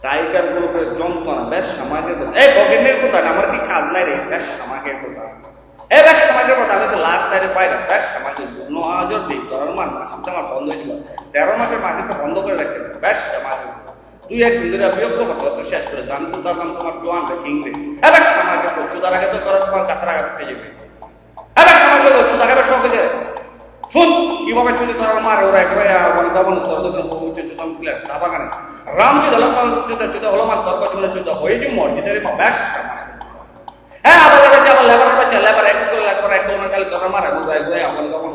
Tiger গ্রুপের যন্ত্রণা বেশ সমাজের কথা। এই বগিনের কথা আমার কি কাজ নাই রে, বেশ সমাজের কথা। এই বেশ সমাজের কথা আমি লাস্ট টাইমে পাইলাম, বেশ সমাজের 9,000 দিই তোর আমার মাসিকটা আমার বন্ধ হয়েছিল, 13 মাসের মাসিকটা বন্ধ করে রাখতে বেশ সমাজের দুই এক দিন ধরে বিরক্ত করতে হতো, শেষ করে আমি তো তখন তোমার জোয়ান রে কিংরে এবার সমাজের চুদার আগে তো তোরা তোমার কাতার আগে উঠতে যাবে। এবার সমাজের চুদা খাবে সব কিছু শুন কিভাবে চুরি তোর মার ওরা একবারে মানে তখন তোর চুদাম ছিলেন চা বাগানে রামজি হলমান তর্ক জীবনে যুদ্ধ হয়েছে মসজিদের বেশ হ্যাঁ আবার আবার লেবার বাচ্চা লেবার এক করে লাগবে এক করে খালি তোর মার আমার তখন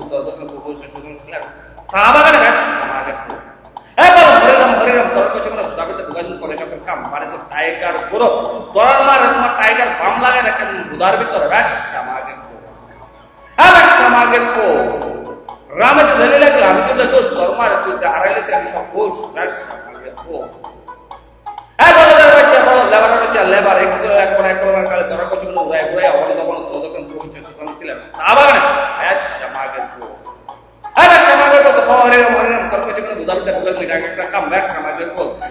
ছিলেন চা বাগানে বেশ আমাকে হরিরাম হরিরাম তর্ক জীবনে দাবিতে যোগাযোগ করে কাছে কাম মানে তো টাইগার পুরো তোর মার তোমার টাইগার বাম লাগে রাখেন বুধার ভিতরে বেশ আমাকে হ্যাঁ বেশ আমাকে রামে তো ধরে লাগলো আমি তো দোষ তোর মার যুদ্ধে হারাইলেছে আমি সব দোষ বেশ আমাকে হ্যাঁ বলো বাচ্চা বলো লেবার বাচ্চা লেবার এক করে কালে তোরা কিছু উড়াই উড়াই অবন দমন ততক্ষণ ছিলেন আবার না বেশ আমাকে হ্যাঁ বেশ আমাকে তো হরিরাম হরিরাম তর্ক জীবনে বুধার ভিতরে বুধার মিটাকে একটা কাম বেশ আমাকে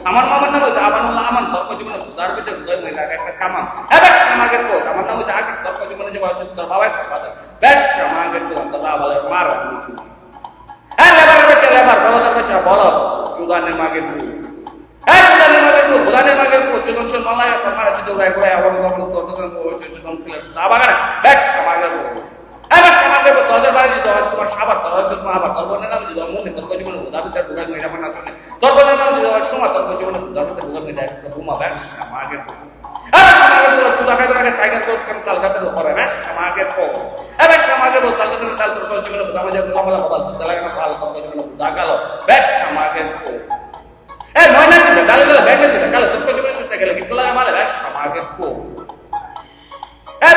আমার মামার নাম হচ্ছে আবানুল্লাহ আমান তর্ক জীবনে বুধার ভিতরে বুধার মিটাকে একটা কামান হ্যাঁ বেশ আমাকে আমার নাম হচ্ছে আকাশ তর্ক জীবনে যে বলছে তোর বাবাই কথা বেশ আমাকে তোরা বলে মার কিছু হ্যাঁ লেবার বাচ্চা লেবার বলদার বাচ্চা বলো চুদানের মাগে হ্যাঁ চুদানের মাগের পুর বুধানের মাগের পুর চুদনশীল মালায় তোমার যদি উড়াই উড়াই আবার তখন চুদন ছিলেন আবার বেশ আমাকে হ্যাঁ বেশ আমাকে তোদের বাড়ি যদি হয় তোমার সাবার তোর হচ্ছে তোমার আবার তোর বোনের নাম যদি মনে তোর জীবনে বুধার ভিতরে বুধার মেয়েটা বানা চলে তোর বোনের নাম যদি হয় সময় তোর জীবনে বুধার ভিতরে বুধার মেয়েটা একটা ঘুমা বেশ আমাকে চুদা খাই আগে টাইগার কোট কেন তালগাছের উপরে বেশ আমাকে বেশ আমাকে বল তালগাছের তাল তোর জীবনে বুধা মাঝে বুধামালা বাবাল চুদা লাগে না ভালো তোর জীবনে বুধা গেল বেশ আমাকে এই ময়না দিবে গালে গালে ব্যাগে দিবে গালে তোর জীবনে চুদতে গেলে কিন্তু লাগে মালে বেশ আমাকে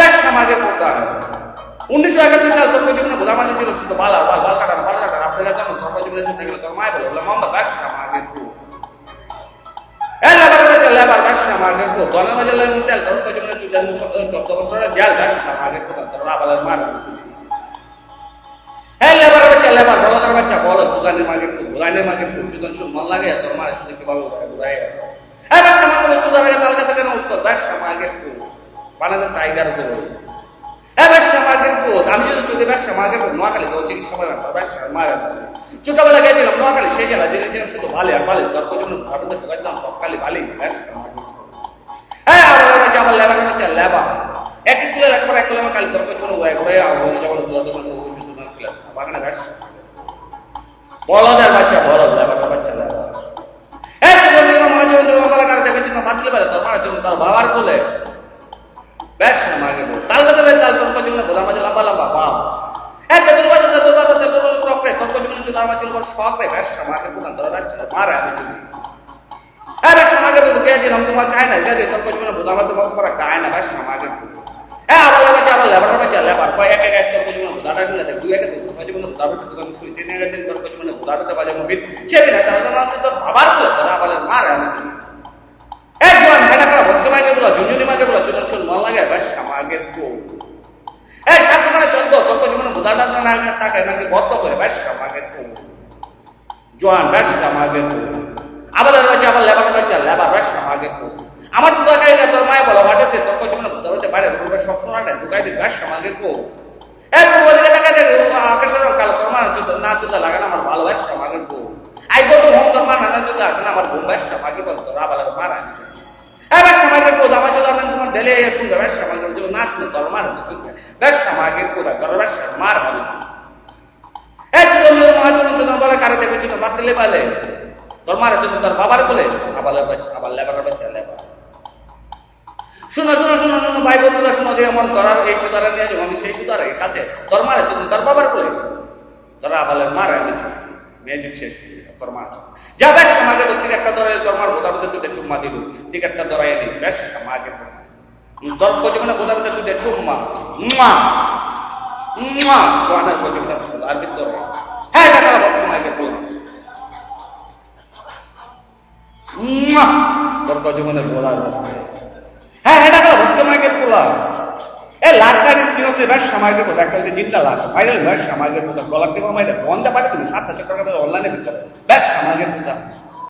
বেশ আমাকে পোতা 1971 সাল তোর জীবনে বুধা মাঝে ছিল শুধু বাল কাটার আপনার কাছে তোর জীবনে চুদতে গেলে তোর মায় বলে মোহাম্মদ বেশ আমাকে লেবার বেশ আমাকে দলের মাঝে তেল তোর জীবনে চুদার 14 বছরের জেল বেশ আমাকে তোর আবালের মার হ্যাঁ লেবার বাচ্চা লেবার বলার বাচ্চা বলো চুদানের মাগে বুধানের মাগে চুদান শুন মন লাগে তোর মারে চুদে কিভাবে বুধাই হ্যাঁ বেশ আমাকে চুদার আগে তাল কাছে কেন উঠতো বেশ আমাকে বানাতে টাইগার করবো হ্যাঁ বেশ আমাকে আমি যদি চুদে বেশ আমাকে নোয়াখালী তো চিকিৎসা সময় বেশ মারে ছোটবেলা গেছিলাম নোয়াখালী সেই জেলা যেখানে শুধু ভালো আর ভালো তর্ক জীবনে ভারতে ঢুকাইছিলাম সবকালে ভালোই বেশ হ্যাঁ আবার লেবার বাচ্চা লেবার এক স্কুলে একবার এক কিলোমিটার কালী তর্ক জীবনে ঘুরে যেমন বাগানে বেশ বলদের বাচ্চা বলদ লেবার বাচ্চা লেবার দেখেছি না বাঁচলে পারে তোর মার জন্য তার বাবার বলে বেশ মাকে বল তাল গাছে তাল তর্ক জীবনে বোঝা মাঝে লম্বা লম্বা বাপ তর্ক জীবনে তার মাঝে শখ রে বেশ মাকে বললাম তোর মারে আমি চলি হ্যাঁ বেশ আমাকে বলতো গেছিলাম তোমার চাই না গেছে তর্ক জীবনে বোঝা মাঝে মত করা চায় না বেশ আমাকে হ্যাঁ আবার লেবার বাচ্চা লেবার এক এক তর্ক জীবনে বোঝাটা গেলে দুই একটা তর্ক জীবনে বোঝাবে শুই তিন দিন তর্ক জীবনে বোঝাবে বাজে মুভির সেদিন তারা তোর বাবার বলে তোরা আবার মারে আমি চলি একজন হেটা করা ভক্ত মাইকে বলো ঝুনঝুনি মাইকে বলো চুদন মন লাগে বেশ আমাকে এই সাত মানে 14 তর্ক জীবনে বোঝাটা না তাকে নাকি বদ্ধ করে বেশ আমাকে জোয়ান বেশ আমাকে আবার লেবার বাচ্চা লেবার বেশ আমাকে আমার তো দেখাই না তোর মায় বলো হাটে তর্ক জীবনে বোঝাতে পারে সব সময়টা ঢুকাই দিবে বেশ আমাকে এর পূর্ব দিকে দেখা যায় আকাশের কালো তোর মা না চুদা লাগে না আমার ভালো বেশ আমাকে আই গো তো হোম তোর মা না চুদা আসে না আমার ঘুম বেশ আমাকে বল তোর আবার মারা হ্যাঁ বেশ আমাকে আমার যদি আমি তোমার ডেলে শুনবে বেশ আমাকে নাচ না তোর মার বেশ আমাকে তোর বেশ মার ভালো এই তুই মহাজন বলে কারে দেখেছি তো বাদ দিলে পালে তোর মারে জন্য তোর বাবার বলে আবার লেবার বাচ্চা লেবার শুনো ভাই বন্ধুরা শুনো যে এমন করার এই সুদারা নিয়ে যাবো আমি সেই সুদার কাছে তোর মারে জন্য তোর বাবার বলে তোরা আবালের মারে আমি মেজিক শেষ তোর মা যা বেশ আমাকে সিগারেটটা ধরে তোর মার বোধা বোধা তুই চুম্মা দিল সিগারেটটা ধরাই নি বেশ আমাকে তর্ক জীবনে বোধা বোধা তুই চুম্মা তোয়ানের জীবনে আর ভিতরে হ্যাঁ টাকা বলছি মাকে বললাম তর্ক জীবনে বোধা হ্যাঁ টাকা ভক্ত মাকে বললাম এই লাখটা রিস্কি বেশ সামাজিক কথা একটা হচ্ছে জিনটা লাখ ভাইরাল বেশ সামাজিক কথা গলার টিপা মাইলে বন্ধ পারে তুমি 7 চক্র অনলাইনে ভিতরে বেশ সামাজিক কথা